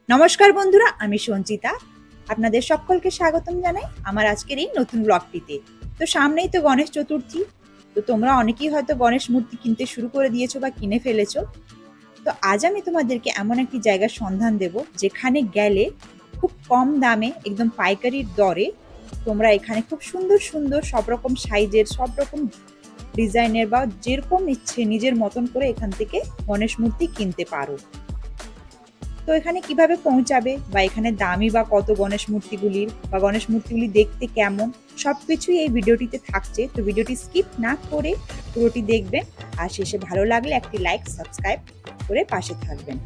নমস্কার বন্ধুরা, আমি সঞ্চিতা। আপনাদের সকলকে স্বাগতম জানাই আমার আজকের এই নতুন ব্লগটিতে। তো সামনেই তো গণেশ চতুর্থী। তো তোমরা অনেকেই হয়তো গণেশ মূর্তি কিনতে শুরু করে দিয়েছো বা কিনে ফেলেছো। তো আজ আমি তোমাদেরকে এমন একটি জায়গার সন্ধান দেব যেখানে গেলে খুব কম দামে একদম পাইকারির দরে তোমরা এখানে খুব সুন্দর সুন্দর সব রকম সাইজের, সব রকম ডিজাইনের বা যেরকম ইচ্ছে নিজের মতন করে এখান থেকে গণেশ মূর্তি কিনতে পারো। তো এখানে কিভাবে পৌঁছাবে বা এখানে দামি বা কত গণেশ মূর্তিগুলির বা গণেশ মূর্তিগুলি দেখতে কেমন, সবকিছুই এই ভিডিওটিতে থাকছে। তো ভিডিওটি স্কিপ না করে পুরোটি দেখবেন, আর শেষে ভালো লাগলে একটি লাইক, সাবস্ক্রাইব করে পাশে থাকবেন।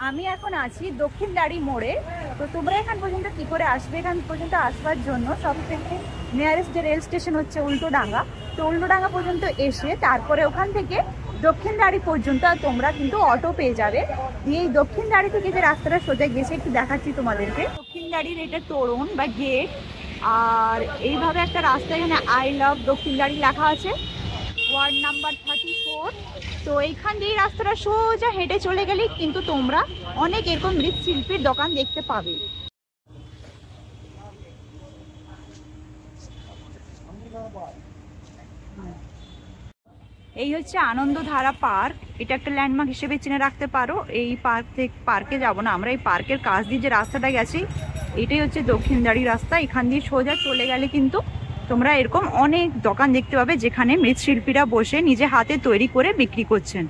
আমি এখন আছি দক্ষিণদ্বারি মোড়ে। তো তোমরা এখান পর্যন্ত কি করে আসবে? এখান পর্যন্ত আসবার জন্য সবথেকে নিয়ারেস্ট যে রেল স্টেশন হচ্ছে উল্টোডাঙ্গা। তো উল্টোডাঙ্গা পর্যন্ত এসে তারপরে ওখান থেকে দক্ষিণদ্বারি পর্যন্ত তোমরা কিন্তু অটো পেয়ে যাবে। দিয়ে এই দক্ষিণদ্বারি থেকে যে রাস্তাটা সোজা গেছে একটু দেখাচ্ছি তোমাদেরকে। দক্ষিণদ্বারির এটা তোরণ বা গেট, আর এইভাবে একটা রাস্তা, এখানে আই লাভ দক্ষিণদ্বারি লেখা আছে, ওয়ার্ড নাম্বার 34। তো এইখান দিয়ে রাস্তাটা সোজা হেঁটে চলে গেলেই কিন্তু তোমরা অনেক এরকম মৃৎশিল্পীর দোকান দেখতে পাবে। এই হচ্ছে আনন্দধারা পার্ক। এটা একটা ল্যান্ডমার্ক হিসেবে চিনে রাখতে পারো। এই পার্কে যাব না আমরা, এই পার্কের কাছ দিয়ে যে রাস্তাটা গেছি এটাই হচ্ছে দক্ষিণদ্বারি রাস্তা। এখান দিয়ে সোজা চলে গেলে কিন্তু তোমরা এরকম অনেক দোকান দেখতে পাবে যেখানে মৃৎশিল্পীরা বসে নিজে হাতে তৈরি করে বিক্রি করছেন।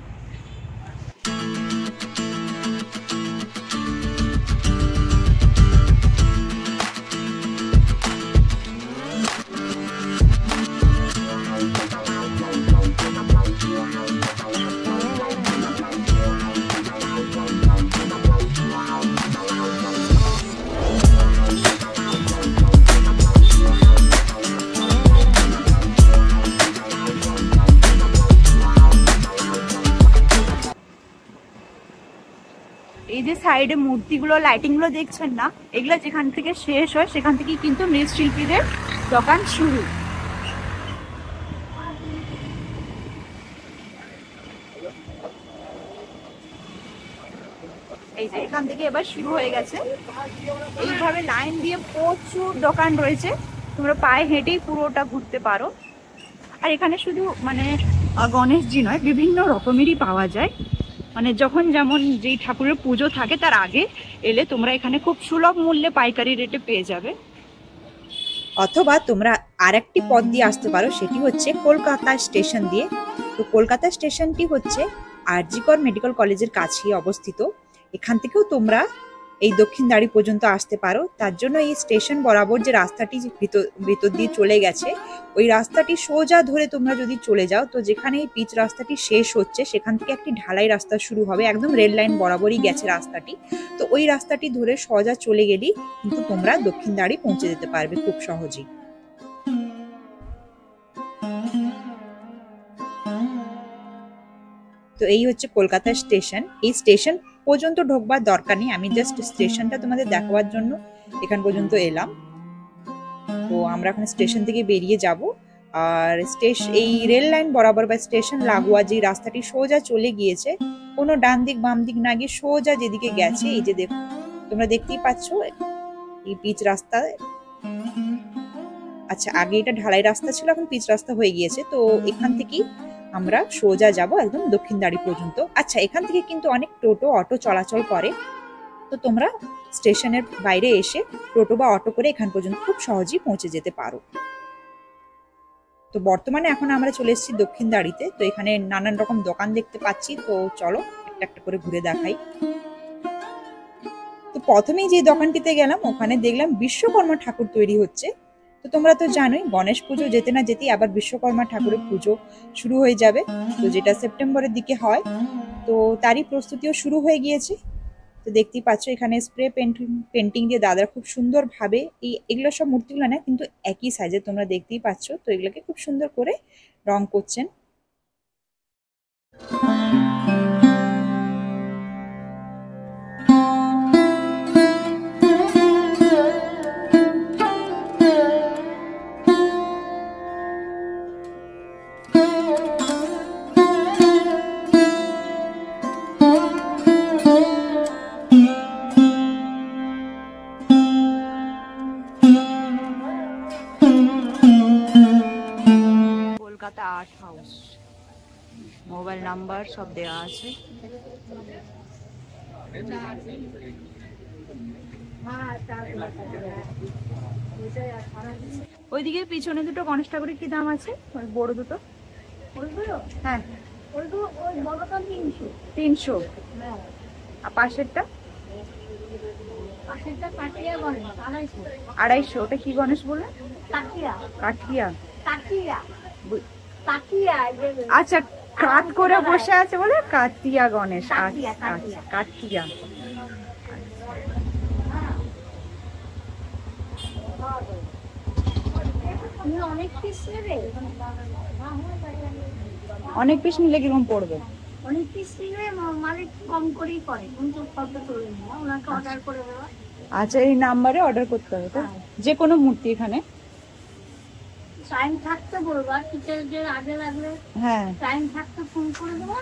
এই যে সাইডে মূর্তিগুলো, লাইটিংগুলো দেখছেন না, এগুলো যেখান থেকে শেষ হয় সেখান থেকে কিন্তু মৃৎশিল্পীদের দোকান শুরু। এই যে এখান থেকে এবার শুরু হয়ে গেছে। এইভাবে লাইন দিয়ে প্রচুর দোকান রয়েছে, তোমরা পায়ে হেঁটেই পুরোটা ঘুরতে পারো। আর এখানে শুধু গণেশজি নয়, বিভিন্ন রকমেরই পাওয়া যায়। যখন যেমন যেই ঠাকুরের পুজো থাকে তার আগে এলে তোমরা এখানে খুব সুলভ মূল্যে পাইকারি রেটে পেয়ে যাবে। অথবা তোমরা আরেকটি পথ দিয়ে আসতে পারো, সেটি হচ্ছে কলকাতা স্টেশন দিয়ে। তো কলকাতা স্টেশনটি হচ্ছে আর.জি. কর মেডিকেল কলেজের কাছেই অবস্থিত। এখান থেকেও তোমরা এই দক্ষিণদ্বারি পর্যন্ত আসতে পারো। তার জন্য এই স্টেশন বরাবর যে রাস্তাটি ভিতর দিয়ে চলে গেছে, ওই রাস্তাটি সোজা ধরে তোমরা যদি চলে যাও, তো যেখানে এই পিচ রাস্তাটি শেষ হচ্ছে সেখান থেকে একটি ঢালাই রাস্তা শুরু হবে, একদম রেল লাইন বরাবরই গেছে রাস্তাটি। তো ওই রাস্তাটি ধরে সোজা চলে গেলেই কিন্তু তোমরা দক্ষিণদ্বারি পৌঁছে যেতে পারবে খুব সহজেই। তো এই হচ্ছে কলকাতা স্টেশন। এই স্টেশন পর্যন্ত ঢোকবার দরকার নেই, আমি জাস্ট স্টেশনটা তোমাদের দেখাবার জন্য এখান পর্যন্ত এলাম। তো আমরা এখন স্টেশন থেকে বেরিয়ে যাব, আর এই রেল লাইন বরাবর বা স্টেশন লাগোয়া যে রাস্তাটি সোজা চলে গিয়েছে, কোনো ডান দিক বাম দিক না গিয়ে সোজা যেদিকে গেছে, এই যে দেখো তোমরা দেখতেই পাচ্ছ এই পিচ রাস্তা। আচ্ছা, আগে এটা ঢালাই রাস্তা ছিল, এখন পিচ রাস্তা হয়ে গিয়েছে। তো এখান থেকেই আমরা সোজা যাব একদম দক্ষিণদ্বারি পর্যন্ত। আচ্ছা, এখান থেকে কিন্তু অনেক টোটো অটো চলাচল করে। তো তোমরা স্টেশনের বাইরে এসে টোটো বা অটো করে এখান পর্যন্ত খুব সহজেই পৌঁছে যেতে পারো। তো বর্তমানে এখন আমরা চলে এসেছি দক্ষিণদ্বারিতে। তো এখানে নানান রকম দোকান দেখতে পাচ্ছি, তো চলো একটা একটা করে ঘুরে দেখাই। তো প্রথমেই যে দোকানটিতে গেলাম ওখানে দেখলাম বিশ্বকর্মা ঠাকুর তৈরি হচ্ছে। তো তোমরা তো জানোই গণেশ পুজো যেতে না যেতেই আবার বিশ্বকর্মা ঠাকুরের পুজো শুরু হয়ে যাবে, তো যেটা সেপ্টেম্বরের দিকে হয়। তো তারই প্রস্তুতিও শুরু হয়ে গিয়েছে। তো দেখতেই পাচ্ছ এখানে স্প্রে পেন্টিং দিয়ে দাদারা খুব সুন্দর ভাবে এগুলো সব মূর্তিগুলো না কিন্তু একই সাইজে, তোমরা দেখতেই পাচ্ছ। তো এগুলোকে খুব সুন্দর করে রং করছেন। Kolkata art house, mobile number সব দেওয়া আছে। ওইদিকে পিছনে দুটো গণেশ ঠাকুরের কি দাম আছে? ওই বড় দুটো? হ্যাঁ 300। আর পাশেরটা 250। ওটা কি গণেশ বলে? কাঠিয়া। আচ্ছা, কাত করে বসে আছে বলে কাঠিয়া গণেশ। আচ্ছা, কাঠিয়া। অনেক পিস নিলে কিরকম পড়বে? অনেক পিস নিলে মানে কম করেই করে, কিন্তু কত চলে না, ওনাকে অর্ডার করে দেওয়া। আচ্ছা, এই নাম্বারে অর্ডার করতে হবে তো? যে কোনো মূর্তি এখানে টাইম থাকতে বলবা, টিচারদের আগে লাগলে হ্যাঁ টাইম থাকতে ফোন করে দেবো।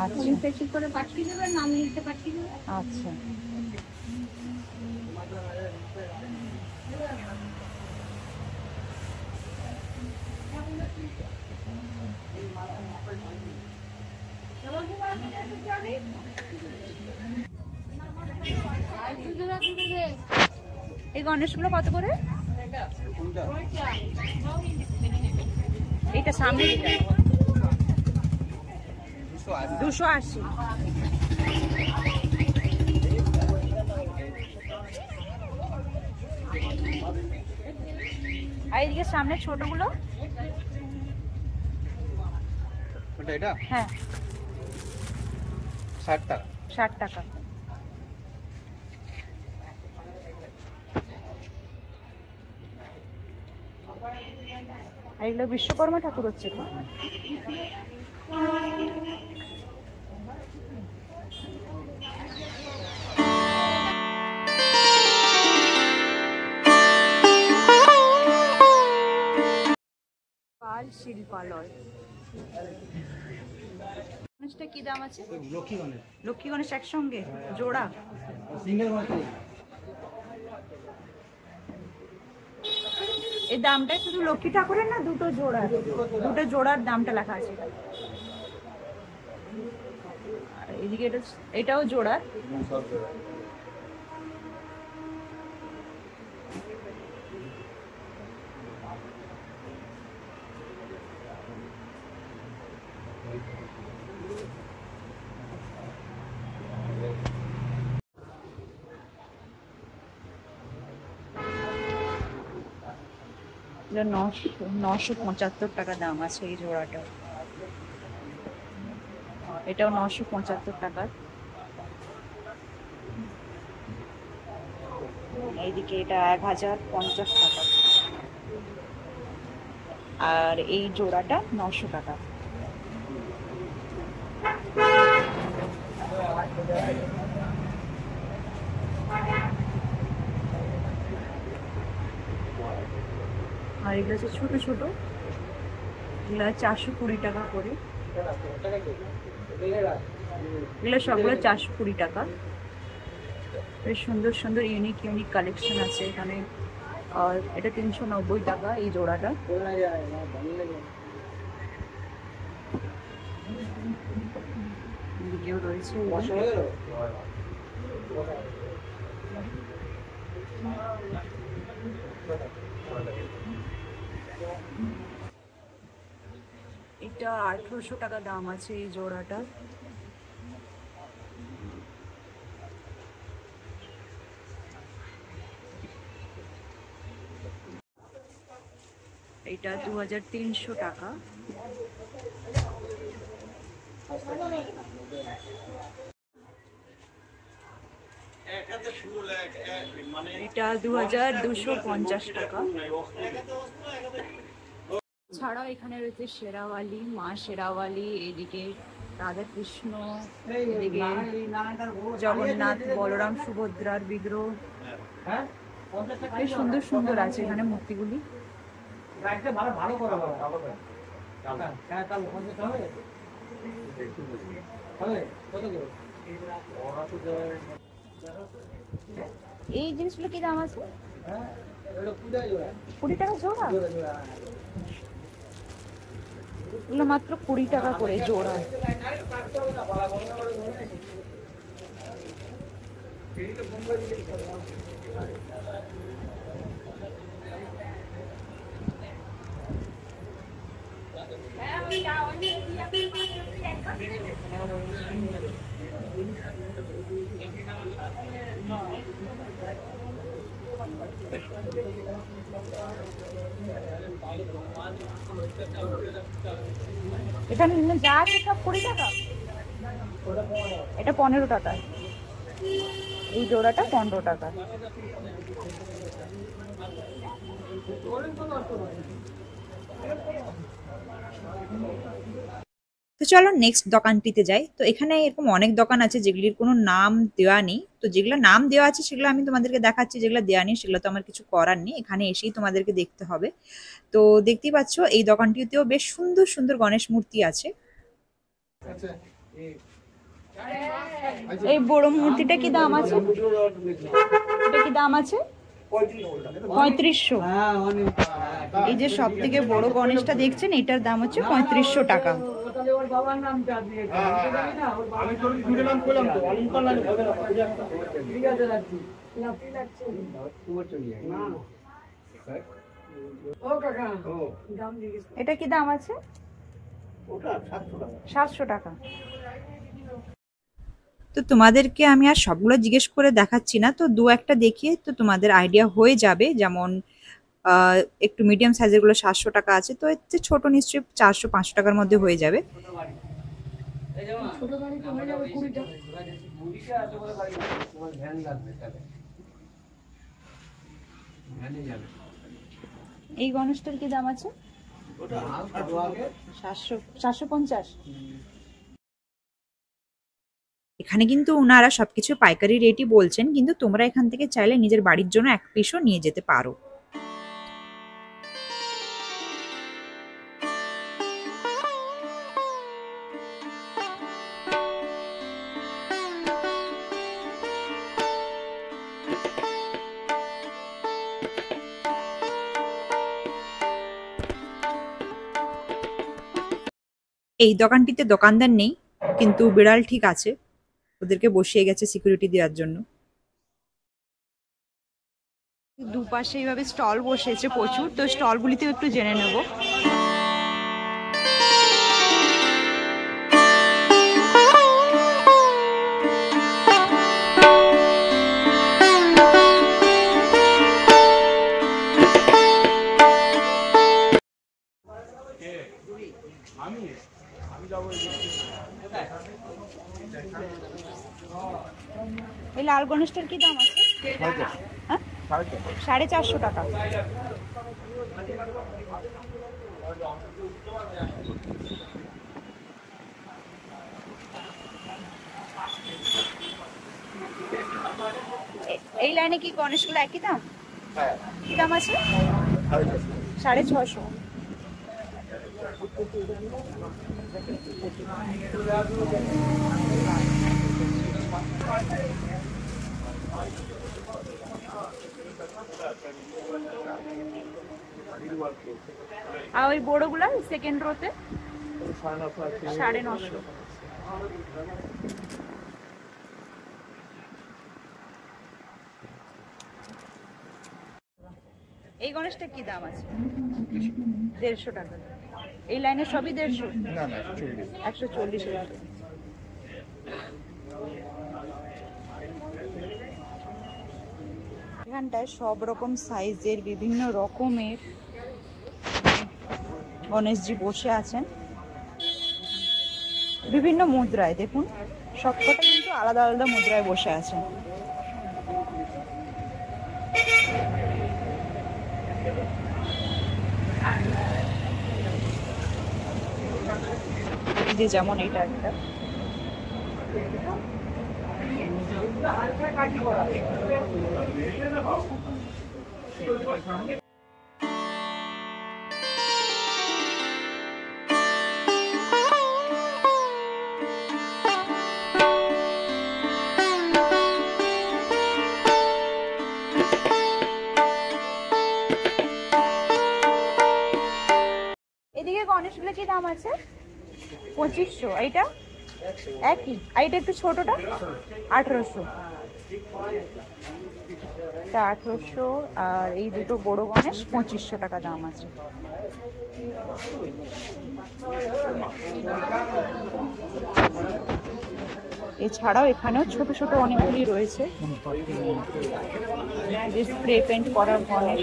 আচ্ছা বেশি করে পাঠিয়ে দেবে, নাম লিখতে পাঠিয়ে দেবে। আচ্ছা। এই গণেশগুলো কত করে? এইটা সামনে 280। আর এইদিকে সামনে ছোটগুলো? হ্যাঁ 60 টাকা। আর এগুলো বিশ্বকর্মা ঠাকুর হচ্ছে তো? পাল শিল্পালয়। গণেশটা কি দাম আছে? লক্ষ্মী গণেশ একসঙ্গে জোড়া? এই দামটা শুধু লক্ষ্মী ঠাকুরের না দুটো জোড়া? দুটো জোড়ার দামটা লেখা আছে। আর এদিকে এটাও জোড়া। এটা 975 টাকা দাম আছে এই জোড়াটা। এটাও 975 টাকা। এইদিকে এটা 1050 টাকা। আর এই জোড়াটা 900 টাকা। আর এগুলো হচ্ছে ছোট ছোট, এগুলো 420 টাকা করে। এগুলো সবগুলো 420 টাকা। বেশ সুন্দর সুন্দর ইউনিক কালেকশন আছে এখানে। আর এটা 390 টাকা এই জোড়াটা। এদিকেও রয়েছে। এটা 1800 টাকা দাম আছে এই জোড়াটা। এটা 2300 টাকা। এটা 2250 টাকা। ছাড়াও এখানে রয়েছে শেরাওয়ালি, মা শেরাওয়ালি, এদিকে রাধা কৃষ্ণ, এদিকে জগন্নাথ, বলরাম, সুভদ্রার বিগ্রহ। বেশ সুন্দর সুন্দর আছে এখানে মূর্তিগুলি। এই জিনিসগুলো কি দাম আছে? 20 টাকা জোড়া। এগুলো মাত্র 20 টাকা করে জোড়া। এখানে যা আছে সব 20 টাকা, এটা 15 টাকা, এই জোড়াটা 15 টাকা। তো চলো নেক্সট দোকানটিতে যাই। তো এখানে এরকম অনেক দোকান আছে যেগুলির কোনো নাম দেওয়া নেই। তো যেগুলো নাম দেওয়া আছে সেগুলো আমি তোমাদেরকে দেখাচ্ছি, যেগুলো দেওয়া নেই সেগুলো তো আমার কিছু করার নেই, এখানে এসেই তোমাদেরকে দেখতে হবে। তো দেখতেই পাচ্ছ এই দোকানটিতেও বেশ সুন্দর সুন্দর গণেশ মূর্তি আছে। এই বড় মূর্তিটা কি দাম আছে? এটা কি দাম আছে? 3500। এই যে সব থেকে বড় গণেশটা দেখছেন এটার দাম হচ্ছে 3500 টাকা। এটা কি দাম আছে? 700 টাকা। তো তোমাদেরকে আমি আর সবগুলো জিজ্ঞেস করে দেখাচ্ছি না, তো দু একটা দেখিয়ে তো তোমাদের আইডিয়া হয়ে যাবে। যেমন একটু মিডিয়াম সাইজের গুলো 700 টাকা আছে, তো এর চেয়ে ছোট নিশ্চয়ই 400-500 টাকার মধ্যে হয়ে যাবে। এই গণেশটার কি দাম আছে? 750। এখানে কিন্তু ওনারা সবকিছু পাইকারি রেটই বলছেন, কিন্তু তোমরা এখান থেকে চাইলে নিজের বাড়ির জন্য এক পিসও নিয়ে যেতে পারো। এই দোকানটিতে দোকানদার নেই, কিন্তু বিড়াল ঠিক আছে, ওদেরকে বসিয়ে গেছে সিকিউরিটি দেওয়ার জন্য। দুপাশে এইভাবে স্টল বসেছে প্রচুর, তো স্টলগুলিতেও একটু জেনে নেব। এই লাল গণেশটার কি দাম আছে? হ্যাঁ, 450 টাকা। এই লাইনে কি গণেশগুলো একই দাম? কি দাম আছে? 650। আর ওই বড়গুলা সেকেন্ড রোতে 950। এই গণেশটা কি দাম আছে? 150 টাকা। এই লাইনে সবই 150? না না, 140। এখানটায় সব রকম সাইজের বিভিন্ন রকমের গণেশজি বসে আছেন বিভিন্ন মুদ্রায়। দেখুন সবকটা কিন্তু আলাদা আলাদা মুদ্রায় বসে আছেন। এই যে যেমন এটা একটা, গণেশগুলো কি দাম আছে? 2500। এইটা একই, এইটা একটু ছোটটা 1800। এটা 1800, আর এই দুটো বড় গণেশ 2500 টাকা দাম আছে। এছাড়াও এখানেও ছোট ছোট অনেকগুলি রয়েছে, স্প্রে পেন্ট করার গণেশ।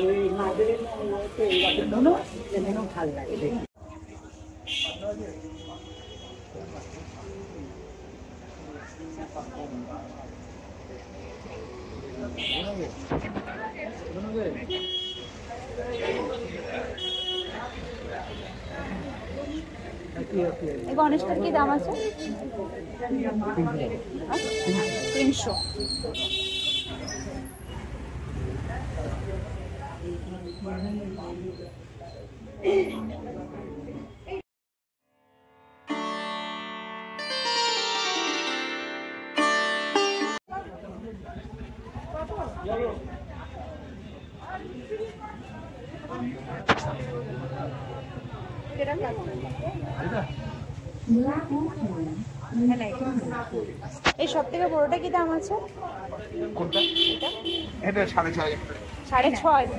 এই গণেশটার কি দাম আছে? 300। এই সব থেকে বড়টা কি দাম আছে? এটা 6.5। 6.5।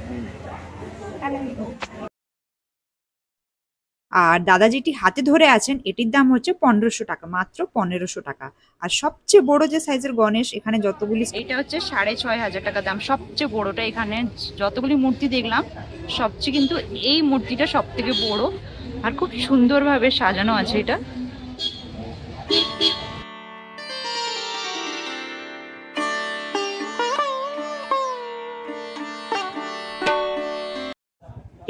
আর দাদা যেটি হাতে ধরে আছেন এটির দাম হচ্ছে 1500 টাকা, মাত্র 1500 টাকা। আর সবচেয়ে বড় যে সাইজের গণেশ এখানে যতগুলি, এটা হচ্ছে 6500 টাকা দাম, সবচেয়ে বড়টা। এখানে যতগুলি মূর্তি দেখলাম সবচেয়ে কিন্তু এই মূর্তিটা সব থেকে বড়, আর খুব সুন্দরভাবে সাজানো আছে এটা।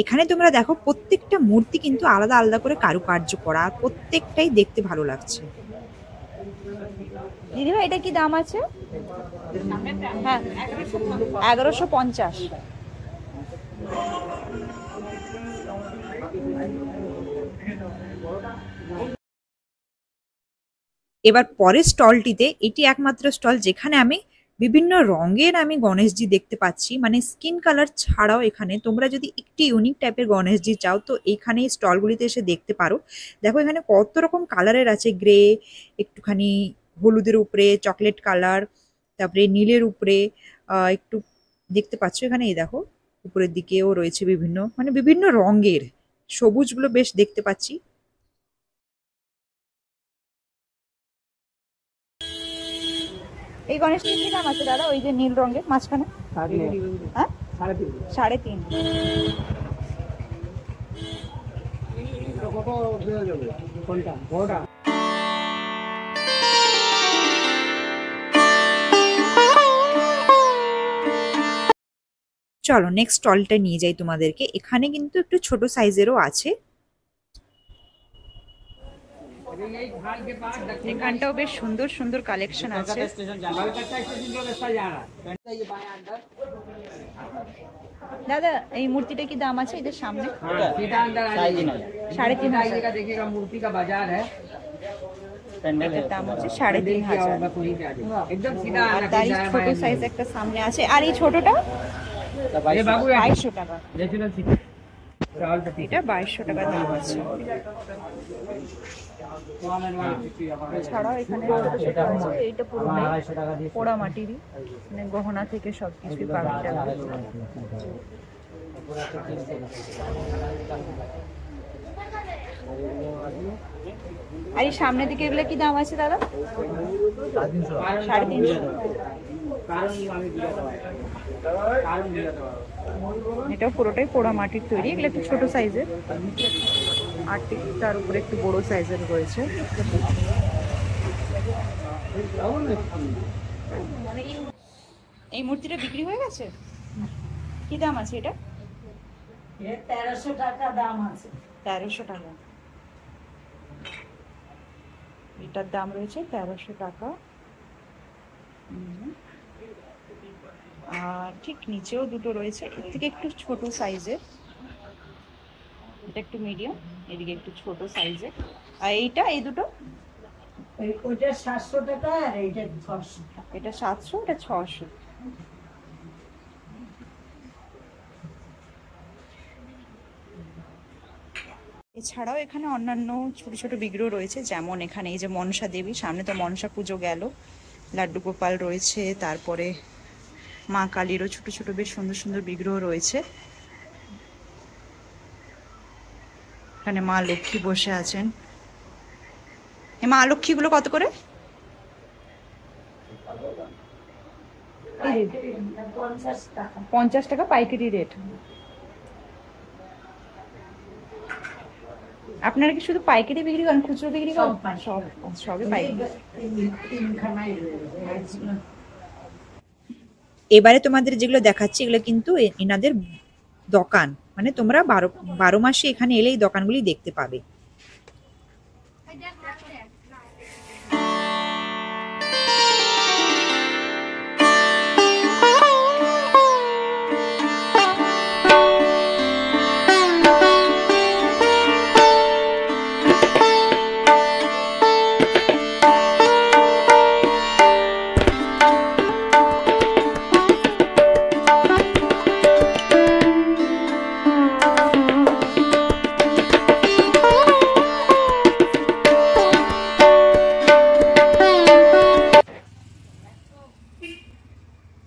এখানে তোমরা দেখো প্রত্যেকটা মূর্তি কিন্তু আলাদা আলাদা করে কারুকার্য করা, আর প্রত্যেকটাই দেখতে ভালো লাগছে। দিদিভাই এটা কি দাম আছে? হ্যাঁ, 1150। এবার পরের স্টলটিতে, এটি একমাত্র স্টল যেখানে আমি বিভিন্ন রঙের গণেশজি দেখতে পাচ্ছি, মানে স্কিন কালার ছাড়াও এখানে তোমরা যদি একটি ইউনিক টাইপের গণেশজি চাও তো এইখানে এই স্টলগুলিতে এসে দেখতে পারো। দেখো এখানে কত রকম কালারের আছে, গ্রে, একটুখানি হলুদের উপরে চকলেট কালার, তারপরে নীলের উপরে একটু দেখতে পাচ্ছ এখানে। এই দেখো উপরের দিকেও রয়েছে বিভিন্ন, মানে বিভিন্ন রঙের, সবুজগুলো বেশ দেখতে পাচ্ছি। এই গণেশটার কি দাম আছে দাদা? ওই যে নীল রঙের মাঝখানে? হ্যাঁ, 3.5। চলো নেক্সট স্টলটা নিয়ে যাই তোমাদেরকে। এখানে কিন্তু একটু ছোট সাইজেরও আছে। এখানটাও বেশ সুন্দর সুন্দর কালেকশন আছে। দাদা এই মূর্তিটা কি দাম আছে? এদের সামনে 3,500। देखिएगा मूर्ति का बाजार है। এটার দাম হচ্ছে 3,500। एकदम सीधा আর তারই ছোট সাইজ একটা সামনে আছে। আর এই ছোটটা 2200 টাকা। এটা 2200 টাকা দাম আছে। এছাড়াও এখানে ছোট ছোট আছে, এইটা পুরোটাই পোড়া মাটিরই, মানে গহনা থেকে সবকিছু পাবেন। আর এই সামনের দিকে এগুলো কি দাম আছে দাদা? 350। এটা পুরোটাই পোড়া মাটির তৈরি, এগুলো একটু ছোট সাইজের, আর তার উপরে একটু বড় সাইজের রয়েছে। এই মূর্তিটা বিক্রি হয়ে গেছে? কি দাম আছে এটা? 1300 টাকা দাম আছে। 1300 টাকা। এটার দাম রয়েছে 1300 টাকা। আর ঠিক নিচেও দুটো রয়েছে, এর থেকে একটু ছোট সাইজের। এটা একটু মিডিয়াম, এদিকে একটু ছোট সাইজের। আর এইটা, এই দুটো ওইটা 700 টাকা আর এইটা 600। এটা 700, এটা 600। এছাড়াও এখানে অন্যান্য ছোট ছোট বিগ্রহ রয়েছে, যেমন এখানে এই যে মনসা দেবী, সামনে তো মনসা পুজো গেল, লাড্ডু গোপাল রয়েছে, তারপরে মা কালীরও ছোট ছোট বেশ সুন্দর সুন্দর বিগ্রহ রয়েছে। এখানে মা লক্ষ্মী বসে আছেন। এই মা লক্ষ্মীগুলো কত করে? 50 টাকা পাইকারি রেট। আপনারা কি শুধু পাইকারি বিক্রি করেন, খুচরো বিক্রি করেন? সবই পাইকারি। এবারে তোমাদের যেগুলো দেখাচ্ছি এগুলো কিন্তু এনাদের দোকান, মানে তোমরা 12 মাসে এখানে এলে এই দোকানগুলি দেখতে পাবে।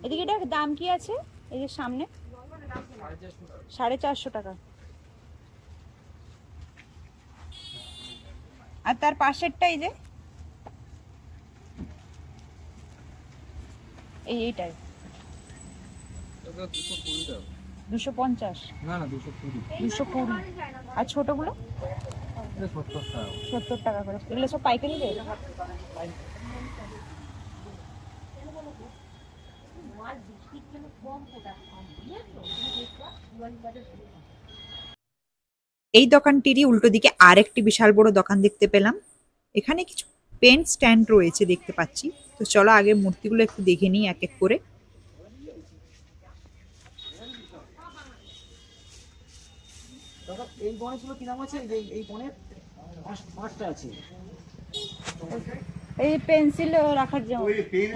এদিকে এটা দাম কি আছে? এই যে সামনে 450 টাকা। আর তার পাশেরটা এই যে এইটাই 250। না না 220 220। আর ছোটগুলো 70 টাকা করে। এগুলো সব পাইকারি রেট। এই দোকানটিরই উল্টো দিকে আর একটি বিশাল বড় দোকান দেখতে পেলাম। এখানে কিছু পেন স্ট্যান্ড রয়েছে দেখতে পাচ্ছি। তো চলো আগে মূর্তিগুলো একটু দেখে নিই এক এক করে। এই গণেশগুলো কি দাম আছে? এই গণের 5টা আছে। এই পেন্সিল রাখার জন্য,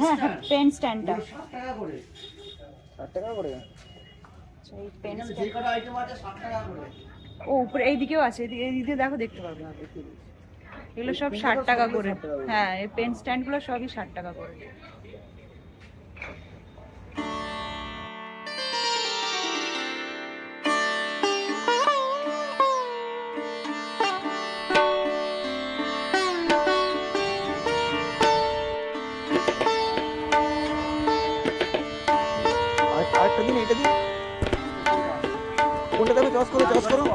হ্যাঁ পেন স্ট্যান্ডটা 60 টাকা করে। 60 টাকা করে? এই পেন যে কটা আইটেম আছে 60 টাকা করে। ও উপরে এইদিকেও আছে, এদিকে দেখো, দেখতে পাবে। এগুলো সব 60 টাকা করে। হ্যাঁ এই পেন স্ট্যান্ডগুলো সবই 60 টাকা করে। আরেকটা দিন, এটা দিন। কোনটা দেবে? চয়েস করো, চয়েস করো।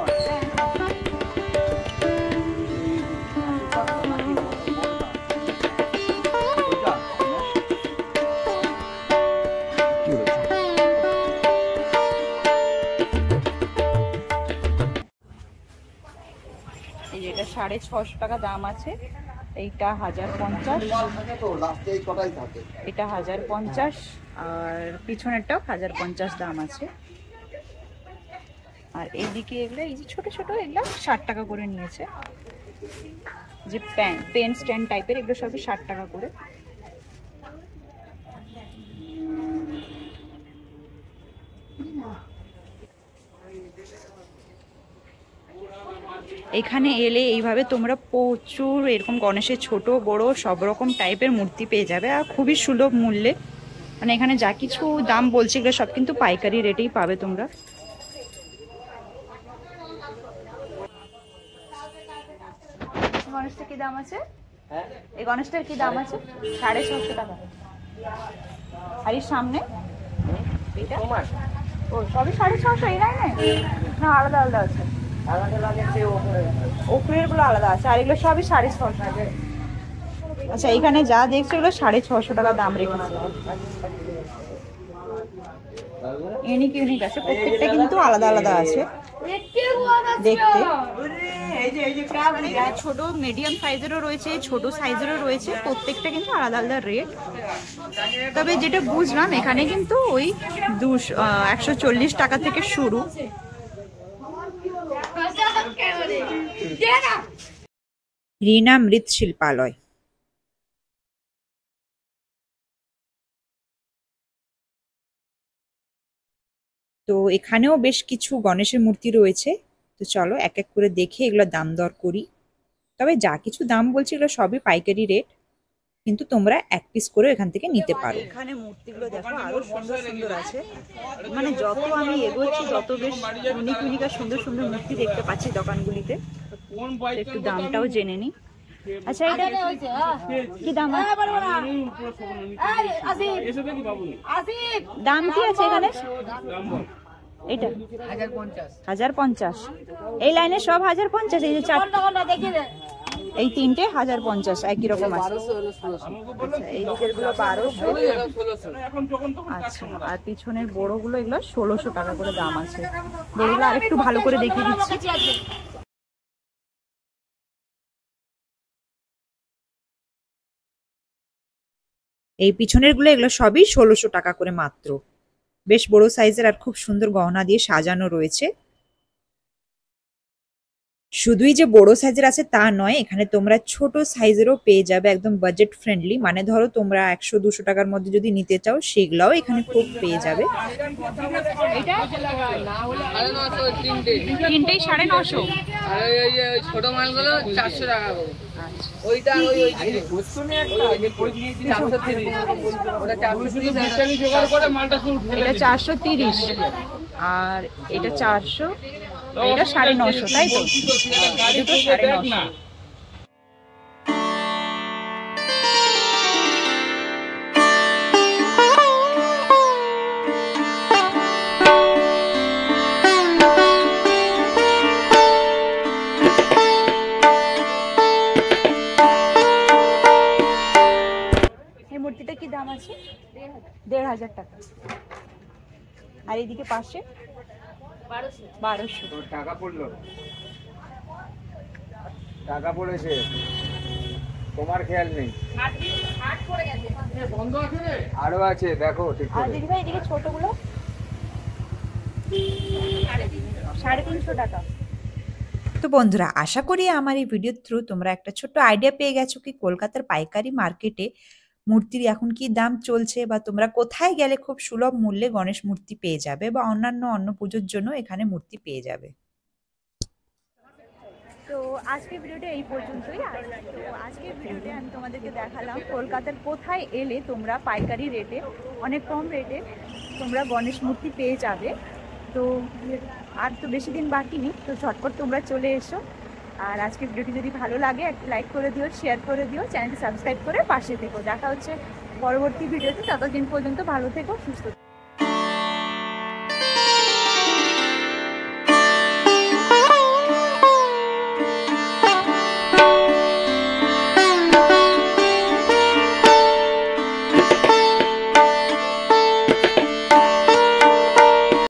এই যে এটা 650 টাকা দাম আছে। এইটা 1050। এটা 1050 আর পিছনেরটাও 1050 দাম আছে। আর এইদিকে এগুলো এই যে ছোট ছোট এগুলো 60 টাকা করে নিয়েছে। যে পেন স্ট্যান্ড টাইপের এগুলো সবই 60 টাকা করে। এখানে এলে এইভাবে তোমরা প্রচুর এরকম গণেশের ছোট বড় সব রকম টাইপের মূর্তি পেয়ে যাবে, আর খুবই সুলভ মূল্যে। মানে এখানে যা কিছু দাম বলছে এগুলো সব কিন্তু পাইকারি রেটেই পাবে তোমরা। গণেশটার কি দাম আছে? এই গণেশটার কি দাম আছে? 650 টাকা। আর এর সামনে এটা ও সবই 650। এই লাইনে না আলাদা আলাদা আছে? ওপরের গুলো আলাদা আছে, আর এগুলো সবই 650। আচ্ছা এখানে যা দেখছো এগুলো 650 টাকা দাম রেখেছে। ইউনিক ইউনিক আছে, প্রত্যেকটা কিন্তু আলাদা আলাদা আছে দেখতে। ছোট মিডিয়াম সাইজেরও রয়েছে, ছোট সাইজেরও রয়েছে, প্রত্যেকটা কিন্তু আলাদা আলাদা রেট। তবে যেটা বুঝলাম এখানে কিন্তু ওই 140 টাকা থেকে শুরু। রিনা মৃৎশিল্পালয়। তো এখানেও বেশ কিছু গণেশের মূর্তি রয়েছে। তো চলো এক এক করে দেখে এগুলো দাম দর করি। তবে যা কিছু দাম বলছি এগুলো সবই পাইকারি রেট, কিন্তু তোমরা এক পিস করে এখান থেকে নিতে পারো। এখানে মূর্তিগুলো দেখো আরো সুন্দর সুন্দর আছে, মানে যত আমি এগোচ্ছি তত বেশ ইউনিক ইউনিক আর সুন্দর সুন্দর মূর্তি দেখতে পাচ্ছি দোকানগুলিতে। একটু দামটাও জেনে নি। আচ্ছা এটা কি দাম দাম কি আছে এখানে? এটা 1050। এই লাইনে সব 1050। এই যে এই তিনটে 1050 একই রকম আছে। এই দিকের গুলো 1200। আচ্ছা, আর পিছনের বড় গুলো এগুলো 1600 টাকা করে দাম আছে। বড়গুলো আরেকটু ভালো করে দেখিয়ে দিচ্ছি। এই পিছনের গুলো এগুলো সবই 1600 টাকা করে মাত্র। বেশ বড় সাইজের আর খুব সুন্দর গহনা দিয়ে সাজানো রয়েছে। শুধুই যে বড় সাইজের আছে তা নয়, এখানে তোমরা ছোট সাইজেরও পেয়ে যাবে, একদম বাজেট ফ্রেন্ডলি। মানে ধরো তোমরা 100-200 টাকার মধ্যে যদি নিতে চাও সেগুলাও এখানে খুব পেয়ে যাবে। তিনটেই 950। ছোট মালগুলো 400 টাকা করে। ওইটা এটা 430 আর এটা 400, এটা 950, তাই তো? দুটো 950। এই মূর্তিটা কি দাম আছে? 1500 টাকা। আর এইদিকে পাশে 1200। টাকা পড়লো, টাকা পড়েছে, তোমার খেয়াল নেই। আরো আছে দেখো ঠিক আর করে। দিদি ভাই এদিকে ছোটগুলো 350 টাকা। তো বন্ধুরা, আশা করি আমার এই ভিডিওর থ্রু তোমরা একটা ছোট্ট আইডিয়া পেয়ে গেছো কি কলকাতার পাইকারি মার্কেটে মূর্তির এখন কি দাম চলছে, বা তোমরা কোথায় গেলে খুব সুলভ মূল্যে গণেশ মূর্তি পেয়ে যাবে, বা অন্যান্য অন্য পুজোর জন্য এখানে মূর্তি পেয়ে যাবে। তো আজকের ভিডিওটা এই পর্যন্তই। তো আজকের ভিডিওতে আমি তোমাদেরকে দেখালাম কলকাতার কোথায় এলে তোমরা পাইকারি রেটে, অনেক কম রেটে তোমরা গণেশ মূর্তি পেয়ে যাবে। তো আর তো বেশি দিন বাকি নেই, তো ঝটপট তোমরা চলে এসো। আর আজকের ভিডিওটি যদি ভালো লাগে একটা লাইক করে দিও, শেয়ার করে দিও, চ্যানেলটি সাবস্ক্রাইব করে পাশে থেকো। দেখা হচ্ছে পরবর্তী ভিডিওতে। ততদিন পর্যন্ত ভালো থেকো, সুস্থ থেকো।